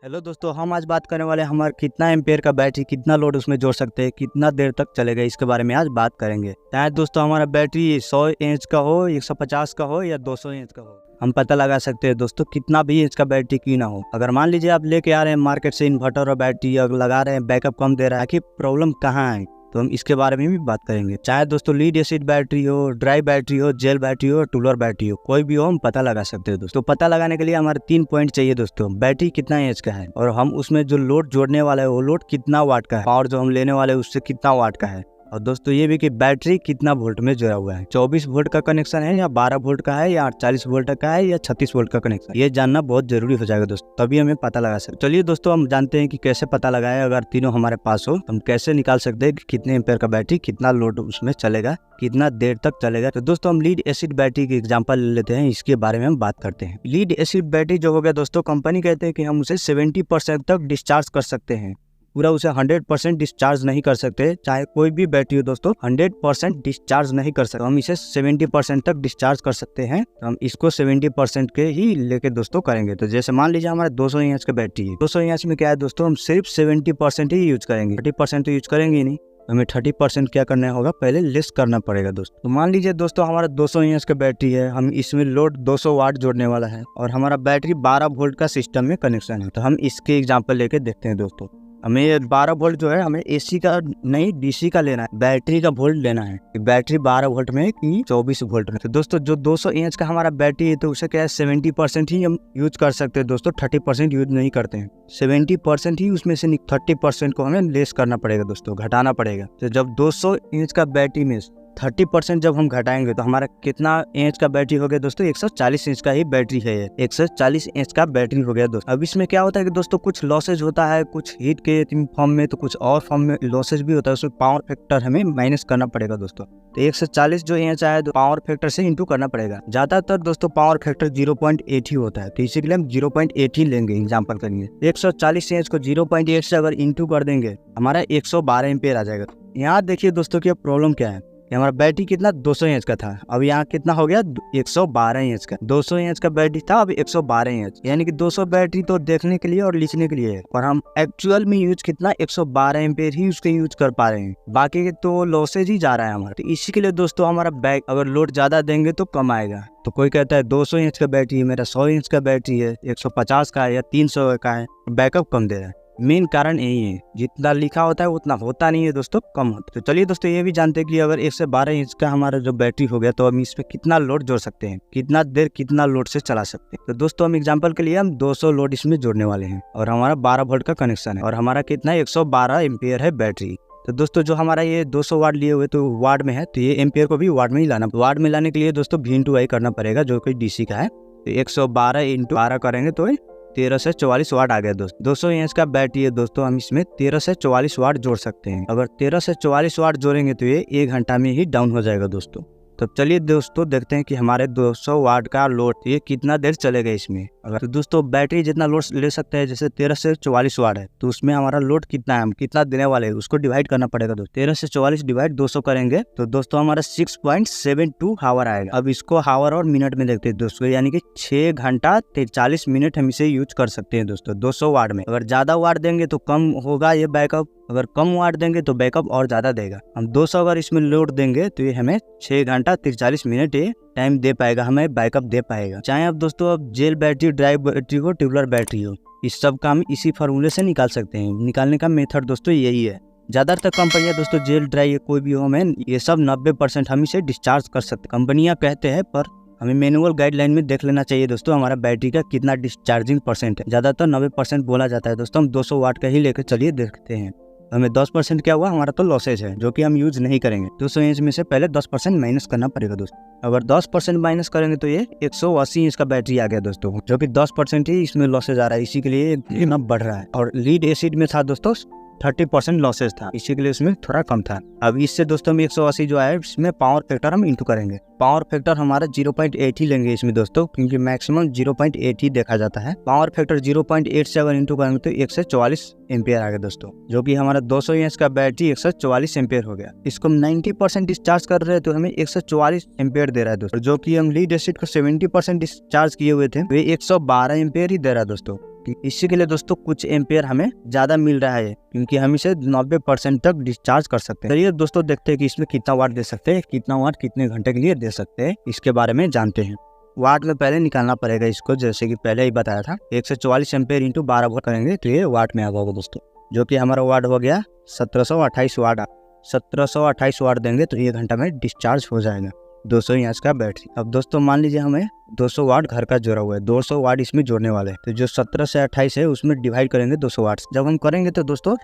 Hello दोस्तों, हम आज बात करने वाले हैं हमारा कितना एम्पेयर का बैटरी, कितना लोड उसमें जोड़ सकते हैं, कितना देर तक चलेगा, इसके बारे में आज बात करेंगे। चाहे दोस्तों हमारा बैटरी 100 इंच का हो, 150 का हो या 200 इंच का हो, हम पता लगा सकते हैं दोस्तों कितना भी इंच का बैटरी क्यों ना हो। अगर मान लीजिए आप लेके आ रहे हैं मार्केट से इन्वर्टर और बैटरी और लगा रहे हैं, बैकअप कम दे रहा है, कि प्रॉब्लम कहाँ है, तो हम इसके बारे में भी बात करेंगे। चाहे दोस्तों लीड एसिड बैटरी हो, ड्राई बैटरी हो, जेल बैटरी हो, टूलर बैटरी हो, कोई भी हो, हम पता लगा सकते हैं दोस्तों। पता लगाने के लिए हमारे 3 पॉइंट चाहिए दोस्तों। बैटरी कितना एच का है और हम उसमें जो लोड जोड़ने वाला है वो लोड कितना वाट का है, पावर जो हम लेने वाले हैं उससे कितना वाट का है, और दोस्तों ये भी कि बैटरी कितना वोल्ट में जुड़ा हुआ है, 24 वोल्ट का कनेक्शन है या 12 वोल्ट का है या 48 वोल्ट का है या 36 वोल्ट का कनेक्शन, ये जानना बहुत जरूरी हो जाएगा दोस्तों, तभी हमें पता लगा सकते। चलिए दोस्तों, हम जानते हैं कि कैसे पता लगाए। अगर तीनों हमारे पास हो, हम कैसे निकाल सकते हैं कि कितने एम्पेयर का बैटरी, कितना लोड उसमें चलेगा, कितना देर तक चलेगा। तो दोस्तों हम लीड एसिड बैटरी की एग्जांपल ले लेते हैं, इसके बारे में हम बात करते हैं। लीड एसिड बैटरी जो हो गया दोस्तों, कंपनी कहते हैं कि हम उसे 70% तक डिस्चार्ज कर सकते हैं, पूरा उसे 100% डिस्चार्ज नहीं कर सकते। चाहे कोई भी बैटरी हो दोस्तों, 100% डिस्चार्ज नहीं कर सकते, हम इसे 70% तक डिस्चार्ज कर सकते हैं। तो हम इसको 70% के ही लेके दोस्तों करेंगे। तो जैसे मान लीजिए हमारा 200 इंच का बैटरी है, 200 इंच में क्या है दोस्तों, हम सिर्फ 70% ही यूज करेंगे, 30% तो यूज करेंगे ही नहीं। हमें 30% क्या करना होगा, पहले लेस करना पड़ेगा दोस्तों। तो मान लीजिए दोस्तों हमारा 200 इंच का बैटरी है, हम इसमें लोड 200 वाट जोड़ने वाला है और हमारा बैटरी 12 वोल्ट का सिस्टम में कनेक्शन है। तो हम इसके एग्जाम्पल लेके देखते हैं दोस्तों। हमें 12 वोल्ट जो है, हमें एसी का नहीं डीसी का लेना है, बैटरी का वोल्ट लेना है। बैटरी 12 वोल्ट में कि 24 वोल्ट में। तो दोस्तों जो 200 इंच का हमारा बैटरी है, तो उसे क्या है 70% ही हम यूज कर सकते हैं दोस्तों, 30% यूज नहीं करते हैं। 70% ही उसमें से 30% को हमें लेस करना पड़ेगा दोस्तों, घटाना पड़ेगा। तो जब 200 इंच का बैटरी में 30% जब हम घटाएंगे तो हमारा कितना इंच का बैटरी हो गया दोस्तों, 140 इंच का ही बैटरी है ये, 140 इंच का बैटरी हो गया दोस्तों। अब इसमें क्या होता है कि दोस्तों कुछ लॉसेज होता है, कुछ हीट के फॉर्म में, तो कुछ और फॉर्म में लॉसेज भी होता है, उसमें पावर फैक्टर हमें माइनस करना पड़ेगा दोस्तों। तो 140 जो इंच आया तो पावर फैक्टर से इंटू करना पड़ेगा। ज्यादातर दोस्तों पावर फैक्टर 0.8 ही होता है, तो इसी के लिए हम 0.8 ही लेंगे एग्जाम्पल करेंगे। 140 इंच को 0.8 से अगर इंटू कर देंगे, हमारा 112 एम्पेयर आ जाएगा। यहाँ देखिए दोस्तों की प्रॉब्लम क्या है, हमारा बैटरी कितना 200 इंच का था, अब यहाँ कितना हो गया 112 इंच का। 200 इंच का बैटरी था, अब 112 इंच, यानी कि 200 बैटरी तो देखने के लिए और लिखने के लिए है, और हम एक्चुअल में यूज कितना 112 एम्पेयर ही उसके यूज कर पा रहे हैं, बाकी के तो लॉसेज ही जा रहा है हमारा। तो इसी के लिए दोस्तों हमारा बैक अगर लोड ज्यादा देंगे तो कम आएगा। तो कोई कहता है 200 इंच का बैटरी है, मेरा 100 इंच का बैटरी है, 150 का है या 300 का है, बैकअप कम दे रहा है। मेन कारण यही है, जितना लिखा होता है उतना होता नहीं है दोस्तों, कम होता है। तो चलिए दोस्तों ये भी जानते हैं कि अगर 112 इंच का हमारा जो बैटरी हो गया, तो हम इस पे कितना लोड जोड़ सकते हैं, कितना देर कितना लोड से चला सकते हैं। तो दोस्तों हम एग्जांपल के लिए हम 200 लोड इसमें जोड़ने वाले हैं, और हमारा 12 वोल्ट का कनेक्शन है, और हमारा कितना 112 एम्पियर है बैटरी। तो दोस्तों जो हमारा ये 200 वाट लिए हुए तो वाट में है, तो ये एम्पियर को भी वाट में ही लाना। वाट में लाने के लिए दोस्तों V/I करना पड़ेगा, जो कि DC का है। तो 112 × 12 करेंगे तो 13 से 44 वाट आ गया दोस्तों। 200 इंच का बैटरी है दोस्तों, हम इसमें 13 से 44 वाट जोड़ सकते हैं। अगर 13 से 44 वाट जोड़ेंगे तो ये 1 घंटा में ही डाउन हो जाएगा दोस्तों। तो चलिए दोस्तों देखते हैं कि हमारे 200 वाट का लोड ये कितना देर चलेगा इसमें। अगर तो दोस्तों बैटरी जितना लोड ले सकते हैं, जैसे 13 से 44 वाट है, तो उसमें हमारा लोड कितना है, हम कितना देने वाले हैं, उसको डिवाइड करना पड़ेगा दोस्तों। 13 से 44 डिवाइड 200 करेंगे तो दोस्तों हमारा 6.72 हावर आएगा। अब इसको हावर और मिनट में देखते हैं दोस्तों, यानी कि 6 घंटा 43 मिनट हम इसे यूज कर सकते हैं दोस्तों 200 वाट में। अगर ज्यादा वाट देंगे तो कम होगा ये बैकअप, अगर कम वाट देंगे तो बैकअप और ज्यादा देगा। हम 200 अगर इसमें लोड देंगे तो ये हमें 6 घंटा 43 मिनट ये टाइम दे पाएगा, हमें बैकअप दे पाएगा। चाहे अब दोस्तों अब जेल बैटरी, ड्राई बैटरी हो, ट्यूबलर बैटरी हो, इस सब का हम इसी फार्मूले से निकाल सकते हैं। निकालने का मेथड दोस्तों यही है। ज्यादातर कंपनियां दोस्तों जेल ड्राई कोई भी हो, हमें ये सब 90% हम इसे डिस्चार्ज कर सकते हैं, कंपनियां कहते हैं, पर हमें मैनुअल गाइडलाइन में देख लेना चाहिए दोस्तों हमारा बैटरी का कितना डिस्चार्जिंग परसेंट है। ज्यादातर 90% बोला जाता है दोस्तों, हम 200 वाट का ही लेकर चलिए देखते हैं। हमें 10% क्या हुआ, हमारा तो लॉसेज है, जो कि हम यूज नहीं करेंगे। 200 इंच में से पहले 10% माइनस करना पड़ेगा दोस्तों। अगर 10% माइनस करेंगे तो ये 180 इंच का बैटरी आ गया दोस्तों, जो कि 10% ही इसमें लॉसेज आ रहा है, इसी के लिए इतना बढ़ रहा है। और लीड एसिड में था दोस्तों 30% लॉसेज था, इसी के लिए उसमें थोड़ा कम था। अब इससे दोस्तों हम 180 जो है इसमें पावर फैक्टर हम इंटू करेंगे। पावर फैक्टर हमारा 0.8 ही लेंगे इसमें दोस्तों, क्योंकि मैक्सिमम 0.8 ही देखा जाता है। पावर फैक्टर 0.8 से अगर इंटू करेंगे तो 144 एम्पियर आ गया दोस्तों, जो कि हमारा 200 इंच का बैटरी 144 एम्पियर हो गया। इसको हम 90% डिस्चार्ज कर रहे हैं तो हमें 144 एम्पियर दे रहा है दोस्तों, जो कि हम लीड एसिड को 70% डिस्चार्ज किए हुए थे, वे 112 एम्पियर ही दे रहा है दोस्तों। इसी के लिए दोस्तों कुछ एम्पेयर हमें ज़्यादा मिल रहा है, क्योंकि हम इसे 90% तक डिस्चार्ज कर सकते हैं। चलिए दोस्तों देखते हैं कि इसमें कितना वाट दे सकते हैं, कितना वाट कितने घंटे के लिए दे सकते हैं, इसके बारे में जानते हैं। वाट में पहले निकालना पड़ेगा इसको, जैसे कि पहले ही बताया था 144 एम्पेयर इंटू 12 वोल्ट करेंगे तो ये वाट में आ जाएगा दोस्तों, जो कि हमारा वाट हो गया 1728 वाट। 1728 वाट देंगे तो 1 घंटा में डिस्चार्ज हो जाएगा 200 एएच का बैटरी। अब दोस्तों मान लीजिए हमें 200 वाट घर का जोड़ा हुआ है, 200 वाट इसमें जोड़ने वाले हैं, तो जो 17 से 28 है उसमें डिवाइड करेंगे 200 वाट। जब हम करेंगे तो दोस्तों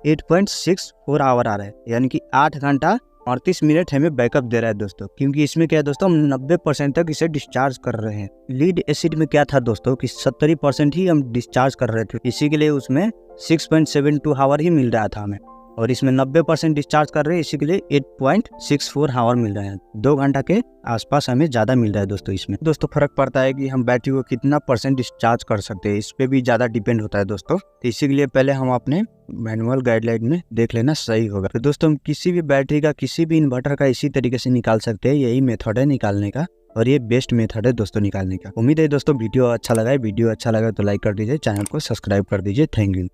8.64 आवर आ रहा है, यानी कि 8 घंटा 38 मिनट हमें बैकअप दे रहा है दोस्तों। क्योंकि इसमें क्या है दोस्तों, हम 90% तक इसे डिस्चार्ज कर रहे हैं। लीड एसिड में क्या था दोस्तों कि 70% ही हम डिस्चार्ज कर रहे थे, इसी के लिए उसमें 6.72 आवर ही मिल रहा था हमें, और इसमें 90% डिस्चार्ज कर रहे हैं, इसी के लिए 8.64 आवर मिल रहे हैं। 2 घंटा के आसपास हमें ज़्यादा मिल रहा है दोस्तों। इसमें दोस्तों फर्क पड़ता है कि हम बैटरी को कितना % डिस्चार्ज कर सकते हैं, इस पे भी ज़्यादा डिपेंड होता है दोस्तों। तो इसी के लिए पहले हम अपने मैनुअल गाइडलाइन में देख लेना सही होगा। तो दोस्तों हम किसी भी बैटरी का, किसी भी इन्वर्टर का इसी तरीके से निकाल सकते हैं, यही मेथड है निकालने का, और ये बेस्ट मेथड है दोस्तों निकालने का। उम्मीद है दोस्तों वीडियो अच्छा लगा है। वीडियो अच्छा लगा तो लाइक कर दीजिए, चैनल को सब्सक्राइब कर दीजिए। Thank you.